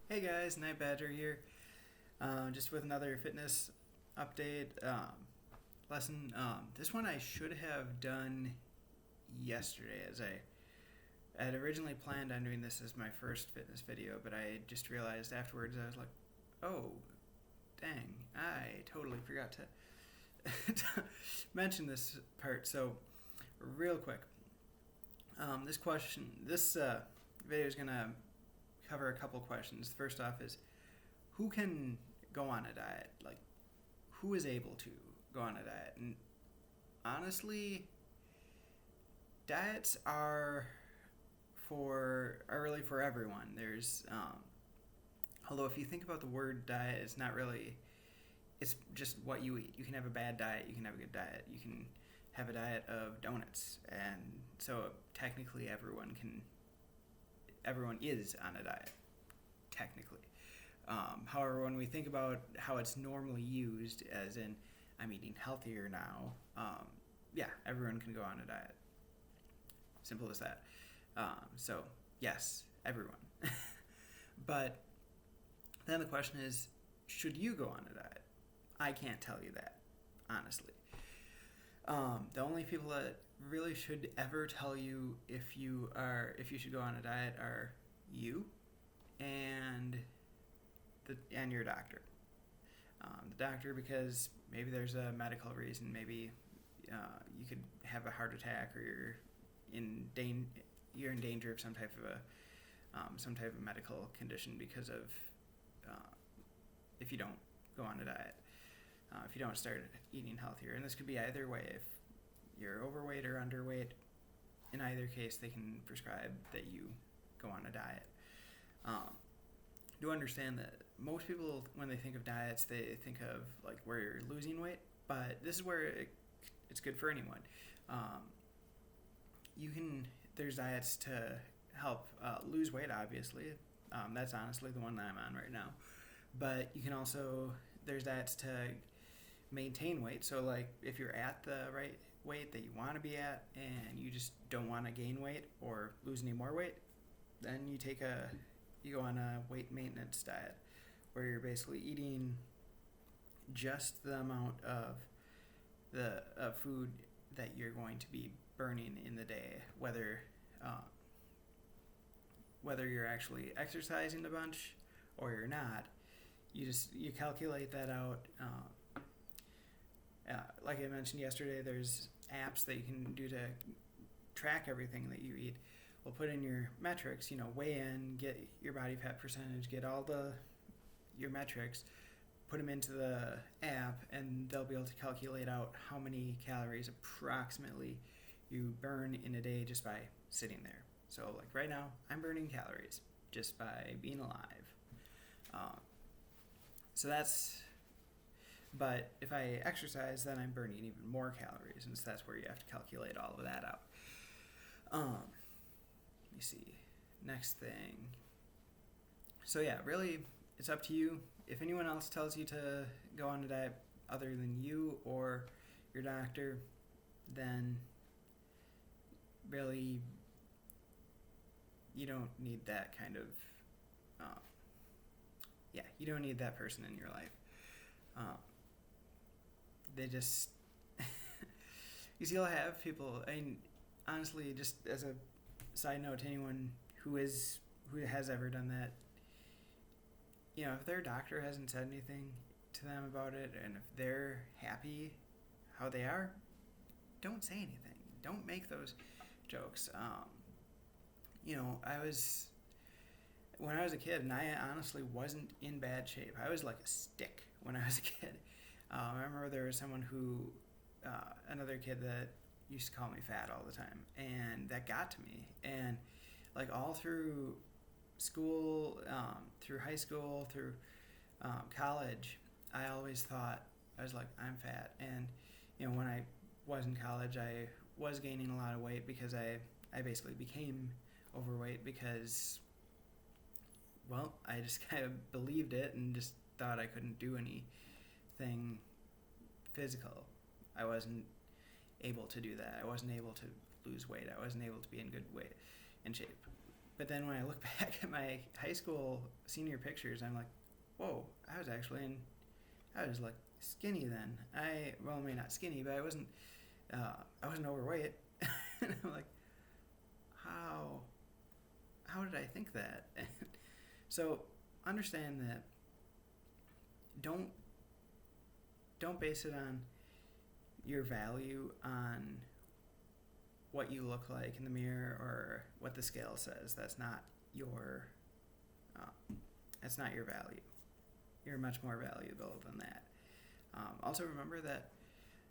Hey guys, Night Badger here. Just with another fitness update lesson. This one I should have done yesterday, as I had originally planned on doing this as my first fitness video, but I just realized afterwards I was like, oh, dang, I totally forgot to mention this part. So, real quick, this video is gonna cover a couple questions. First off is who can go on a diet? Like, who is able to go on a diet? And honestly, diets are really for everyone. Although if you think about the word diet, it's not really. It's just what you eat. You can have a bad diet. You can have a good diet. You can have a diet of donuts, and so technically everyone is on a diet technically. However, when we think about how it's normally used, as in I'm eating healthier now, yeah, everyone can go on a diet. Simple as that. So, yes, everyone. But then the question is, should you go on a diet? I can't tell you that, honestly. The only people that really should ever tell you if you should go on a diet are you and your doctor. The doctor, because maybe there's a medical reason. Maybe you could have a heart attack, or you're in danger of some type of medical condition because of if you don't go on a diet. If you don't start eating healthier, and this could be either way. If you're overweight or underweight, in either case, they can prescribe that you go on a diet. Do understand that most people, when they think of diets, they think of like where you're losing weight, but this is where it's good for anyone. Um, you can There's diets to help lose weight. Obviously, that's honestly the one that I'm on right now. But you can also there's diets to maintain weight. So like if you're at the right weight that you want to be at, and you just don't want to gain weight or lose any more weight, then you go on a weight maintenance diet, where you're basically eating just the amount of the food that you're going to be burning in the day, whether you're actually exercising a bunch or you're not. You calculate that out. Like I mentioned yesterday, there's apps that you can do to track everything that you eat. We'll put in your metrics, weigh in, get your body fat percentage, get all your metrics, put them into the app, and they'll be able to calculate out how many calories approximately you burn in a day just by sitting there. So like right now, I'm burning calories just by being alive. Um, so that's But if I exercise, then I'm burning even more calories, and so that's where you have to calculate all of that out. Let me see. Next thing. So yeah, really, it's up to you. If anyone else tells you to go on a diet other than you or your doctor, then really you don't need that kind of. Uh, yeah, you don't need that person in your life. Um, they just you see, I'll have people. I mean, honestly, just as a side note to anyone who has ever done that, if their doctor hasn't said anything to them about it, and if they're happy how they are, don't say anything. Don't make those jokes. I was when I was a kid, and I honestly wasn't in bad shape. I was like a stick when I was a kid. I remember there was another kid that used to call me fat all the time, and that got to me. And like all through school, through high school, through college, I always thought I was like, I'm fat. And when I was in college, I was gaining a lot of weight because I basically became overweight because, well, I just kind of believed it and just thought I couldn't do anything physical. I wasn't able to do that. I wasn't able to lose weight. I wasn't able to be in good weight and shape. But then when I look back at my high school senior pictures, I'm like, whoa, I was like skinny then. Well, maybe not skinny, but I wasn't overweight. And I'm like, how did I think that? So understand that don't base it on your value on what you look like in the mirror or what the scale says. That's not your value. You're much more valuable than that. Also remember that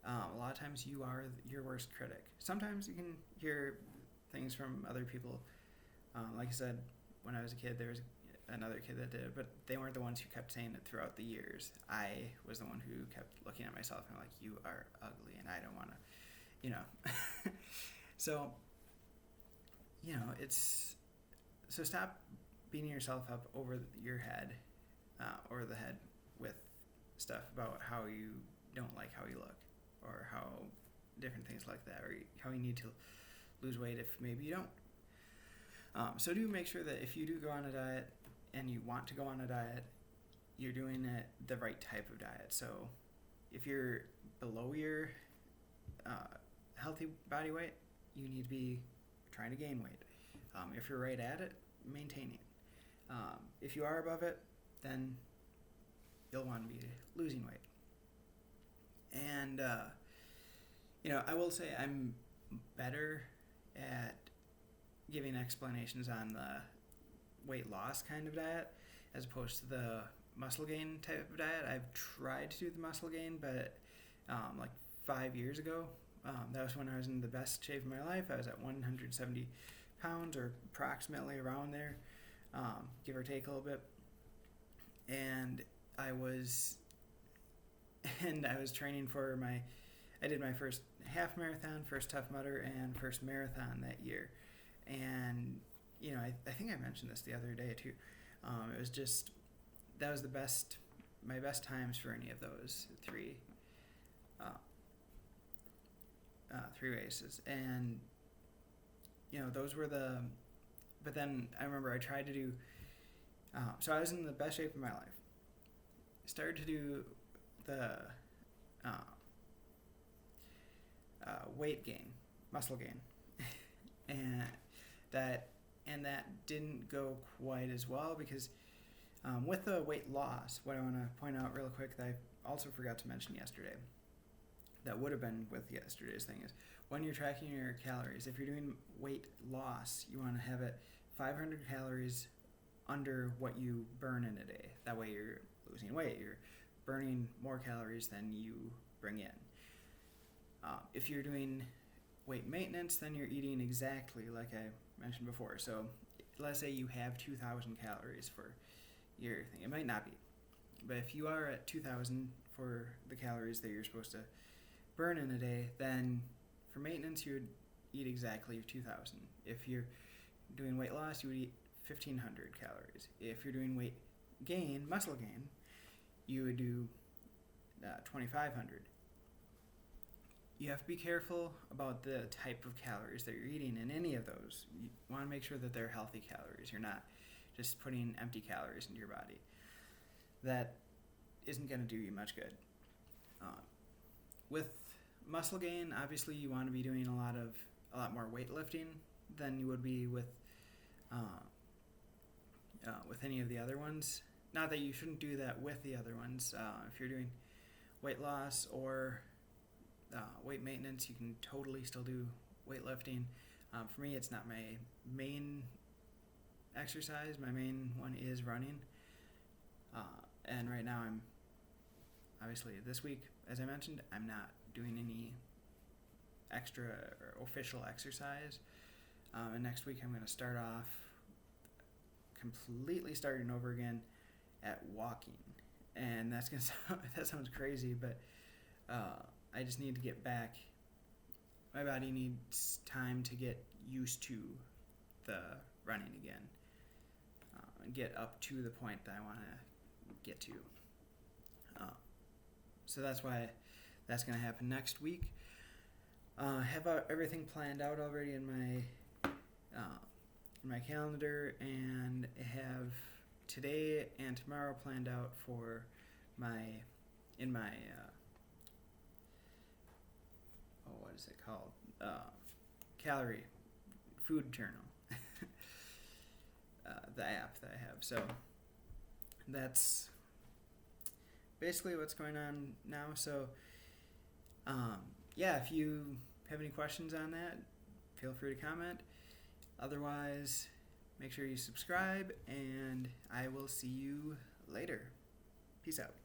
a lot of times you are your worst critic. Sometimes you can hear things from other people. Like I said, when I was a kid, there was another kid that did it, but they weren't the ones who kept saying it throughout the years. I was the one who kept looking at myself and like, you are ugly, and I don't want to, So, so stop beating yourself up over your head, or the head with stuff about how you don't like how you look, or how different things like that, or how you need to lose weight if maybe you don't. So do make sure that if you do go on a diet and you want to go on a diet, you're doing it the right type of diet. So if you're below your healthy body weight, you need to be trying to gain weight. If you're right at it, maintaining. If you are above it, then you'll want to be losing weight. And, I will say I'm better at giving explanations on the weight loss kind of diet as opposed to the muscle gain type of diet. I've tried to do the muscle gain, but like 5 years ago, that was when I was in the best shape of my life. I was at 170 pounds or approximately around there, give or take a little bit. And I was training for I did my first half marathon, first Tough Mudder, and first marathon that year. And, I think I mentioned this the other day too. It was just, that was my best times for any of those three races. And, those were but then I remember I tried to do, so I was in the best shape of my life. Started to do the weight gain, muscle gain, and that didn't go quite as well because with the weight loss, what I want to point out real quick that I also forgot to mention yesterday, that would have been with yesterday's thing, is when you're tracking your calories, if you're doing weight loss, you want to have it 500 calories under what you burn in a day. That way you're losing weight. You're burning more calories than you bring in. If you're doing weight maintenance, then you're eating exactly like I mentioned before. So let's say you have 2,000 calories for your thing. It might not be. But if you are at 2,000 for the calories that you're supposed to burn in a day, then for maintenance, you would eat exactly 2,000. If you're doing weight loss, you would eat 1,500 calories. If you're doing weight gain, muscle gain, you would do 2,500. You have to be careful about the type of calories that you're eating in any of those. You want to make sure that they're healthy calories. You're not just putting empty calories into your body. That isn't going to do you much good. With muscle gain, obviously you want to be doing a lot more weightlifting than you would be with any of the other ones. Not that you shouldn't do that with the other ones. If you're doing weight loss or weight maintenance, you can totally still do weightlifting. For me, it's not my main exercise. My main one is running. And right now obviously this week, as I mentioned, I'm not doing any extra or official exercise. And next week I'm going to start off completely starting over again at walking. And that sounds crazy, but I just need to get back. My body needs time to get used to the running again, and get up to the point that I want to get to. So that's why that's going to happen next week. Have everything planned out already in my in my calendar and have today and tomorrow planned out for my what is it called? Calorie food journal. The app that I have. So that's basically what's going on now. So yeah, if you have any questions on that, feel free to comment. Otherwise, make sure you subscribe, and I will see you later. Peace out.